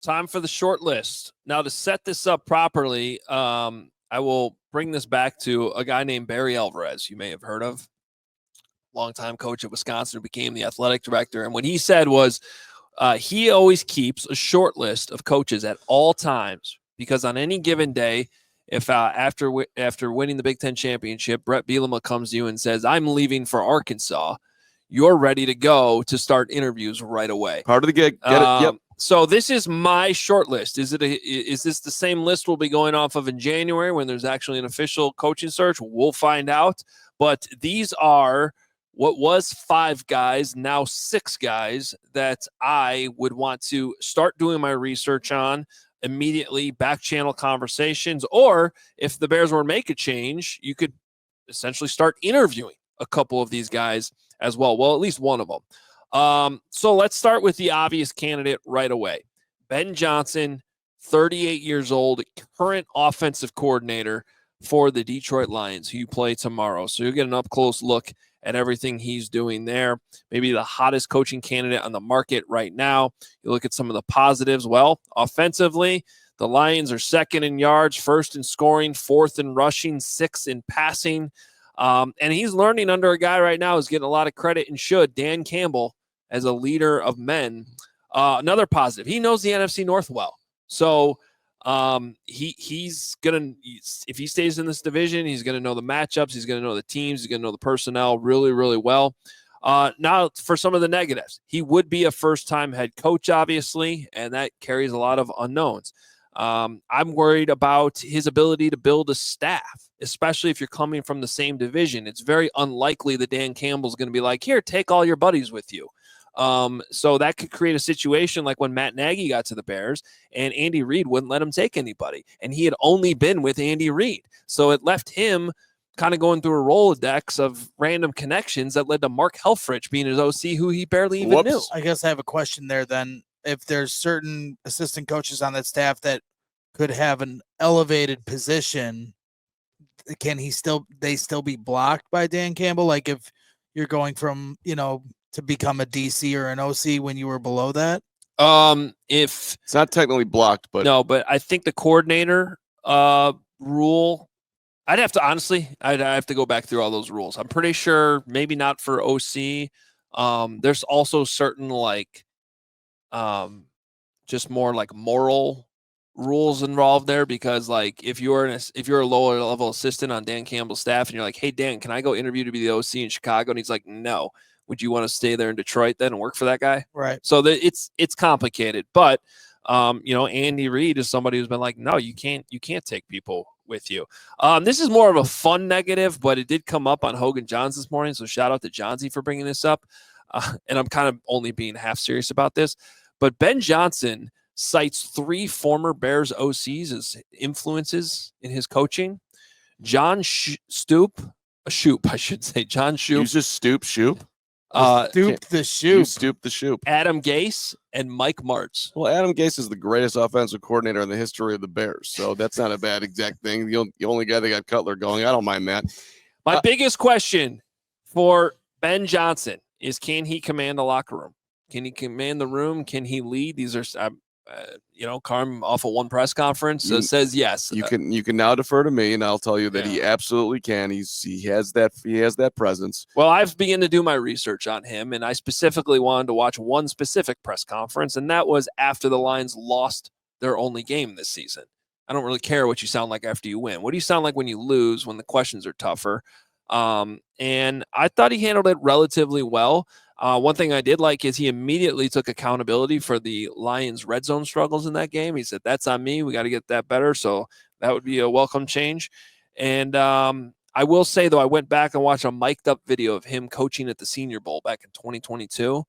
time for the short list. Now, to set this up properly, I will bring this back to a guy named Barry Alvarez, you may have heard of. Longtime coach at Wisconsin who became the athletic director. And what he said was he always keeps a short list of coaches at all times because on any given day, if after winning the Big Ten championship, Brett Bielema comes to you and says, I'm leaving for Arkansas, you're ready to go to start interviews right away. Part of the gig. Get it. Yep. So this is my short list. Is this the same list we'll be going off of in January when there's actually an official coaching search? We'll find out. But these are what was 5 guys, now 6 guys that I would want to start doing my research on immediately, back channel conversations, or if the Bears were to make a change, you could essentially start interviewing a couple of these guys as well. Well, at least one of them. So let's start with the obvious candidate right away. Ben Johnson, 38 years old, current offensive coordinator for the Detroit Lions, who you play tomorrow. So you'll get an up-close look at everything he's doing there. Maybe the hottest coaching candidate on the market right now. You look at some of the positives. Well, offensively, the Lions are 2nd in yards, 1st in scoring, 4th in rushing, 6th in passing. And he's learning under a guy right now who's getting a lot of credit and should, Dan Campbell, as a leader of men. Another positive, he knows the NFC North well. So he's gonna, if he stays in this division, he's gonna know the matchups, he's gonna know the teams, he's gonna know the personnel really, really well. Now for some of the negatives, he would be a first-time head coach, obviously, and that carries a lot of unknowns. I'm worried about his ability to build a staff, especially if you're coming from the same division. It's very unlikely that Dan Campbell's going to be like, here, take all your buddies with you. So that could create a situation like when Matt Nagy got to the Bears and Andy Reid wouldn't let him take anybody. And he had only been with Andy Reid. So it left him kind of going through a Rolodex of random connections that led to Mark Helfrich being his OC, who he barely even knew. I guess I have a question there then. If there's certain assistant coaches on that staff that could have an elevated position, can they still be blocked by Dan Campbell? Like if you're going from, to become a DC or an OC when you were below that? If it's not technically blocked, but no, but I think the coordinator rule, I'd have to go back through all those rules. I'm pretty sure maybe not for OC. There's also certain just more like moral rules involved there, because like if you're a lower level assistant on Dan Campbell's staff and you're like, hey Dan, can I go interview to be the OC in Chicago? And he's like, no. Would you want to stay there in Detroit then and work for that guy? Right. So it's complicated, but Andy Reid is somebody who's been like, no, you can't take people with you. This is more of a fun negative, but it did come up on Hoge and Johns this morning. So shout out to Johnsy for bringing this up. And I'm kind of only being half serious about this, but Ben Johnson cites 3 former Bears OCs as influences in his coaching. John Shoop. John Shoop. You just Shoop. Stoop the Shoop. Adam Gase and Mike Martz. Well, Adam Gase is the greatest offensive coordinator in the history of the Bears, so that's not a bad exact thing. The only guy that got Cutler going. I don't mind that. My biggest question for Ben Johnson is, can he command the locker room? Can he command the room? Can he lead? These are, come off of one press conference says yes. You can now defer to me, and I'll tell you that he absolutely can. He has that presence. Well, I've begun to do my research on him, and I specifically wanted to watch one specific press conference, and that was after the Lions lost their only game this season. I don't really care what you sound like after you win. What do you sound like when you lose, when the questions are tougher? And I thought he handled it relatively well. One thing I did like is he immediately took accountability for the Lions' red zone struggles in that game. He said, that's on me. We got to get that better. So that would be a welcome change. And I will say, though, I went back and watched a mic'd up video of him coaching at the Senior Bowl back in 2022.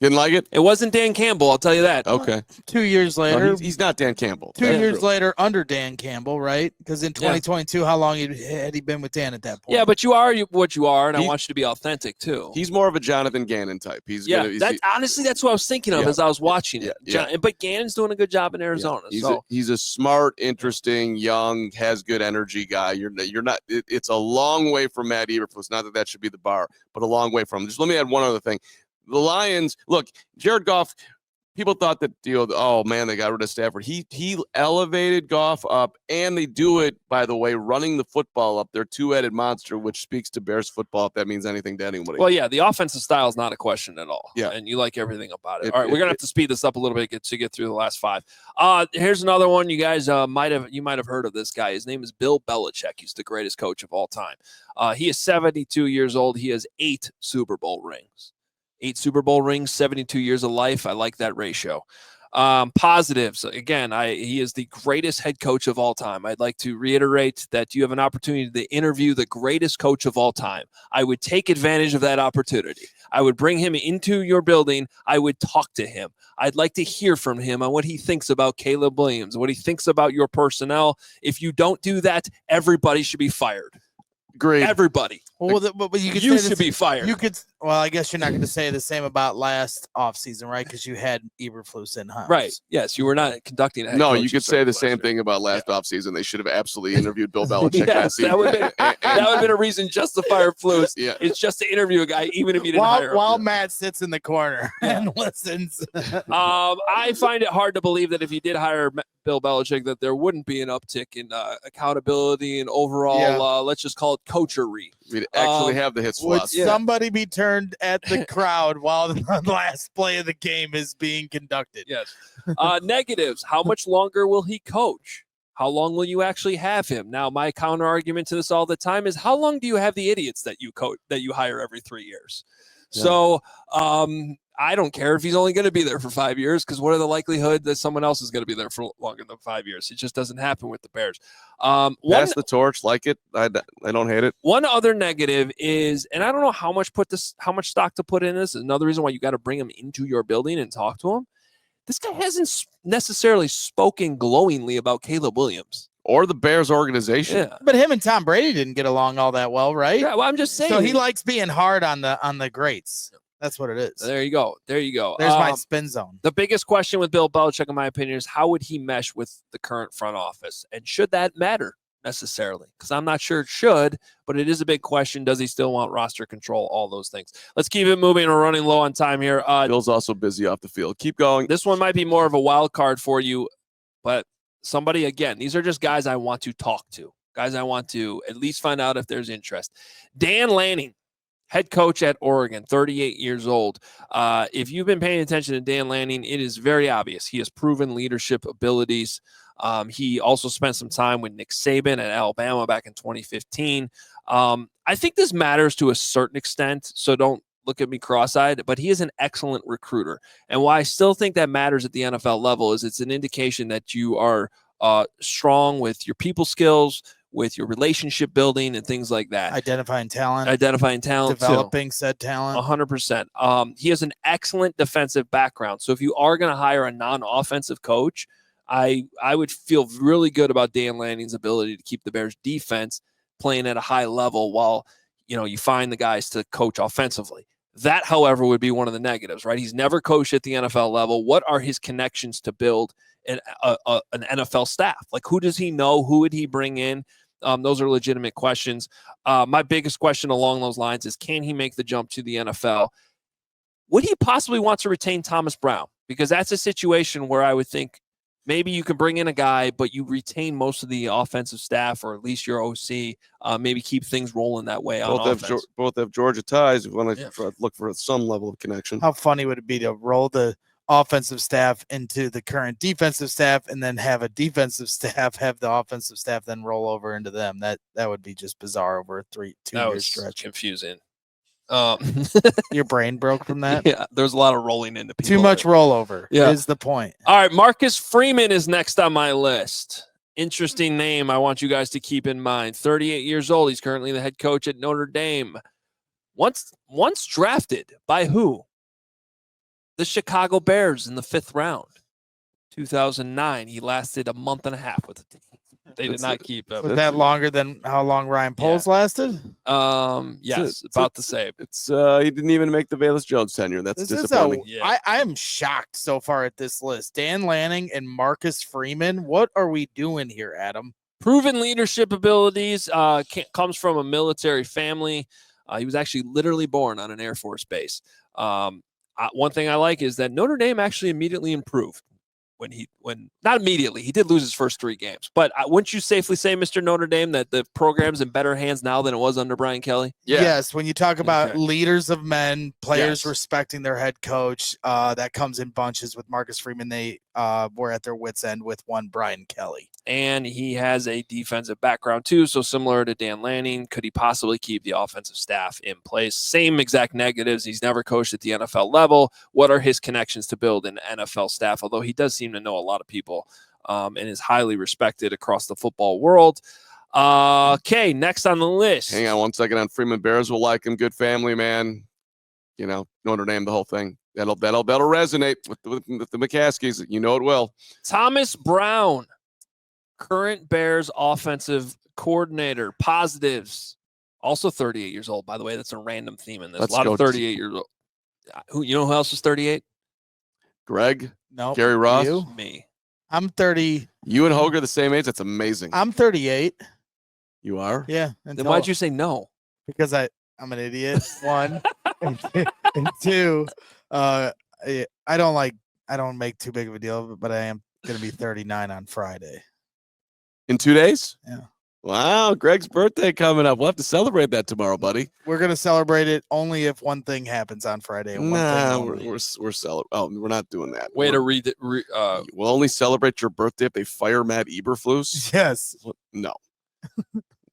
Didn't like it? It wasn't Dan Campbell, I'll tell you that. Okay. 2 years later. No, he's not Dan Campbell. 2 years later under Dan Campbell, right? Because in 2022, how long had he been with Dan at that point? Yeah, but you are what you are, and I want you to be authentic, too. He's more of a Jonathan Gannon type. Honestly, that's what I was thinking of as I was watching it. But Gannon's doing a good job in Arizona. He's a smart, interesting, young, has good energy guy. You're not. It's a long way from Matt Eberflus. Not that should be the bar, but a long way from him. Just let me add one other thing. The Lions, look, Jared Goff people thought that, oh man, they got rid of Stafford. He elevated Goff up, and they do it, by the way, running the football up, their two-headed monster, which speaks to Bears football, if that means anything to anybody. Well, yeah, the offensive style is not a question at all. Yeah. And you like everything about it. All right, we're gonna have to speed this up a little bit to get through the last 5. Here's another one. You guys might have heard of this guy. His name is Bill Belichick. He's the greatest coach of all time. He is 72 years old. He has 8 Super Bowl rings. 8 Super Bowl rings, 72 years of life. I like that ratio. Positives. Again, he is the greatest head coach of all time. I'd like to reiterate that you have an opportunity to interview the greatest coach of all time. I would take advantage of that opportunity. I would bring him into your building. I would talk to him. I'd like to hear from him on what he thinks about Caleb Williams, what he thinks about your personnel. If you don't do that, everybody should be fired. Great. Everybody. Well, but you could You say should be fired. You could. Well, I guess you're not going to say the same about last offseason, right? Because you had Eberflus in house. Right. Yes, you were not conducting a head No, you coaching could say the search same last year. thing about last offseason. They should have absolutely interviewed Bill Belichick Yes, last season. that would have been a reason just to fire Flus. Yeah. It's just to interview a guy, even if you didn't hire him. While Matt sits in the corner and listens. I find it hard to believe that if you did hire Bill Belichick, that there wouldn't be an uptick in accountability and overall, let's just call it coachery. We'd actually have the hits Would philosophy. somebody be turned at the crowd while the last play of the game is being conducted? Yes. Negatives. How much longer will he coach? How long will you actually have him? Now, my counter argument to this all the time is, how long do you have the idiots that you hire every 3 years? Yeah. So I don't care if he's only going to be there for 5 years, because what are the likelihood that someone else is going to be there for longer than 5 years? It just doesn't happen with the Bears. Pass the torch, like it. I don't hate it. One other negative is, and I don't know how much stock to put in this. Another reason why you got to bring him into your building and talk to him. This guy hasn't necessarily spoken glowingly about Caleb Williams or the Bears organization. Yeah. But him and Tom Brady didn't get along all that well, right? Yeah, well, I'm just saying. So he likes being hard on the greats. That's what it is. There you go. There's my spin zone. The biggest question with Bill Belichick, in my opinion, is how would he mesh with the current front office? And should that matter necessarily? Because I'm not sure it should, but it is a big question. Does he still want roster control? All those things. Let's keep it moving. We're running low on time here. Bill's also busy off the field. Keep going. This one might be more of a wild card for you, but somebody, again, these are just guys I want to talk to. Guys I want to at least find out if there's interest. Dan Lanning. Head coach at Oregon, 38 years old. If you've been paying attention to Dan Lanning, it is very obvious. He has proven leadership abilities. He also spent some time with Nick Saban at Alabama back in 2015. I think this matters to a certain extent, so don't look at me cross-eyed, but he is an excellent recruiter. And why I still think that matters at the NFL level is it's an indication that you are strong with your people skills, with your relationship building and things like that. Identifying talent. Developing said talent. 100%. He has an excellent defensive background. So if you are going to hire a non-offensive coach, I would feel really good about Dan Lanning's ability to keep the Bears defense playing at a high level while, you find the guys to coach offensively. That, however, would be one of the negatives, right? He's never coached at the NFL level. What are his connections to build an NFL staff? Like, who does he know? Who would he bring in? Those are legitimate questions. My biggest question along those lines is, can he make the jump to the NFL? Would he possibly want to retain Thomas Brown? Because that's a situation where I would think maybe you can bring in a guy, but you retain most of the offensive staff, or at least your OC. Maybe keep things rolling that way on offense. Both have Georgia ties. If you want to look for some level of connection. How funny would it be to roll the offensive staff into the current defensive staff, and then have a defensive staff have the offensive staff then roll over into them? That would be just bizarre over a 2-year stretch. Confusing. Your brain broke from that? Yeah, there's a lot of rolling into people. Too much rollover is the point. All right, Marcus Freeman is next on my list. Interesting name I want you guys to keep in mind. 38 years old. He's currently the head coach at Notre Dame. Once drafted by who? The CHGO Bears in the 5th round. 2009. He lasted a month and a half with the team. They did not keep him. Was that longer than how long Ryan Poles lasted? Yes, about the same. It's he didn't even make the Velus Jones tenure. That's disappointing. I am shocked so far at this list. Dan Lanning and Marcus Freeman. What are we doing here, Adam? Proven leadership abilities. Comes from a military family. He was actually literally born on an Air Force base. one thing I like is that Notre Dame actually immediately improved. Not immediately, he did lose his first 3 games, but wouldn't you safely say, Mr. Notre Dame, that the program's in better hands now than it was under Brian Kelly? Yeah. Yes, when you talk about leaders of men, players respecting their head coach, that comes in bunches with Marcus Freeman. They were at their wits' end with one Brian Kelly. And he has a defensive background too, so similar to Dan Lanning, could he possibly keep the offensive staff in place? Same exact negatives. He's never coached at the NFL level. What are his connections to build an NFL staff? Although he does seem to know a lot of people and is highly respected across the football world. Okay, next on the list. Hang on one second on Freeman. Bears will like him. Good family, man. You know, Notre Dame, the whole thing. That'll resonate with the McCaskies. You know it will. Thomas Brown, current Bears offensive coordinator. Positives. Also 38 years old, by the way. That's a random theme in this. Let's a lot go of 38 years old. You know who else is 38? Greg? No. Gary Ross? You? Me. I'm 30. You and Hoge are the same age? That's amazing. I'm 38. You are? Yeah. Then why'd you say no? Because I'm an idiot. 1 and 2. I don't make too big of a deal of it, but I am going to be 39 on Friday. In 2 days? Yeah. Wow, Greg's birthday coming up. We'll have to celebrate that tomorrow, buddy. We're going to celebrate it only if one thing happens on Friday. Nah, we're celebrating. Oh, we're not doing that. Way to read it. We'll only celebrate your birthday if they fire Matt Eberflus. Yes. No.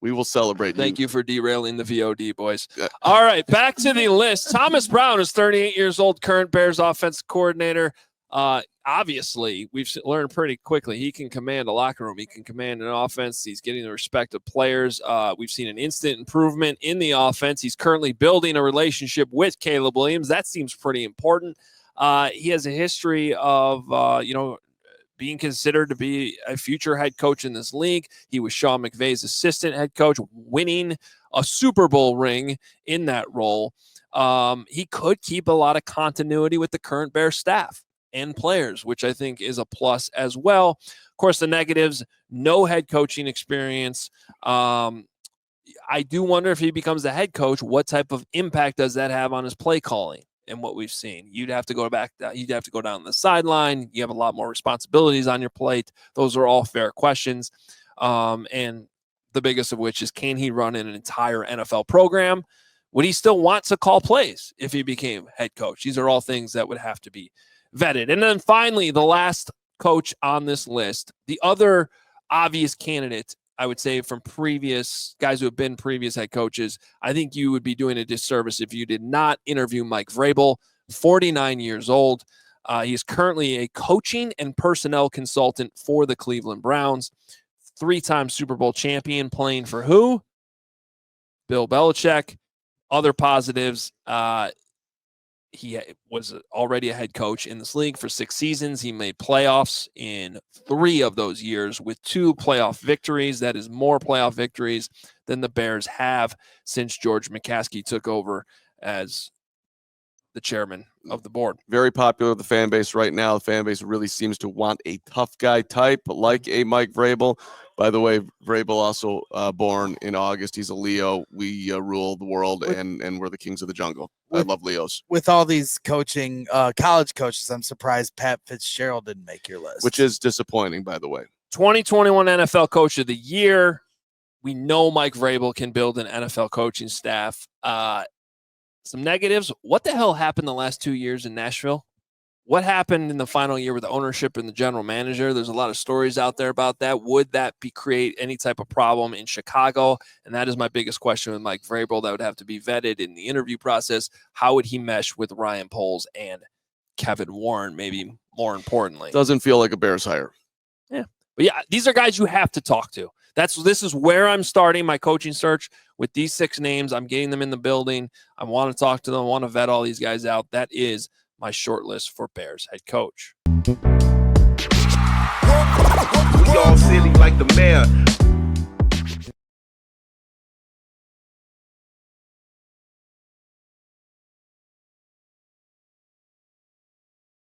We will celebrate. Thank you for derailing the VOD, boys. All right, back to the list. Thomas Brown is 38 years old, current Bears offensive coordinator. Obviously, we've learned pretty quickly he can command a locker room. He can command an offense. He's getting the respect of players. We've seen an instant improvement in the offense. He's currently building a relationship with Caleb Williams. That seems pretty important. He has a history of, being considered to be a future head coach in this league. He was Sean McVay's assistant head coach, winning a Super Bowl ring in that role. He could keep a lot of continuity with the current Bears staff and players, which I think is a plus as well. Of course, the negatives, no head coaching experience. I do wonder if he becomes the head coach, what type of impact does that have on his play calling and what we've seen? You'd have to go down the sideline. You have a lot more responsibilities on your plate. Those are all fair questions. And the biggest of which is, can he run an entire NFL program? Would he still want to call plays if he became head coach? These are all things that would have to be vetted. And then finally, the last coach on this list, the other obvious candidate, I would say, from previous guys who have been previous head coaches, I think you would be doing a disservice if you did not interview Mike Vrabel, 49 years old. He's currently a coaching and personnel consultant for the Cleveland Browns, 3-time Super Bowl champion, playing for who? Bill Belichick. Other positives, he was already a head coach in this league for 6 seasons. He made playoffs in 3 of those years with 2 playoff victories. That is more playoff victories than the Bears have since George McCaskey took over as the chairman of the board. Very popular with the fan base right now. The fan base really seems to want a tough guy type like a Mike Vrabel. By the way, Vrabel also born in August. He's a Leo. We rule the world, and we're the kings of the jungle. I love Leos. With all these coaching, college coaches, I'm surprised Pat Fitzgerald didn't make your list. Which is disappointing, by the way. 2021 NFL Coach of the Year. We know Mike Vrabel can build an NFL coaching staff. Some negatives. What the hell happened the last 2 years in Nashville? What happened in the final year with the ownership and the general manager? There's a lot of stories out there about that. Would that create any type of problem in Chicago? And that is my biggest question with Mike Vrabel. That would have to be vetted in the interview process. How would he mesh with Ryan Poles and Kevin Warren, maybe more importantly? Doesn't feel like a Bears hire. Yeah. But yeah, these are guys you have to talk to. This is where I'm starting my coaching search with these 6 names. I'm getting them in the building. I want to talk to them. I want to vet all these guys out. That is my short list for Bears head coach. We all silly like the mayor.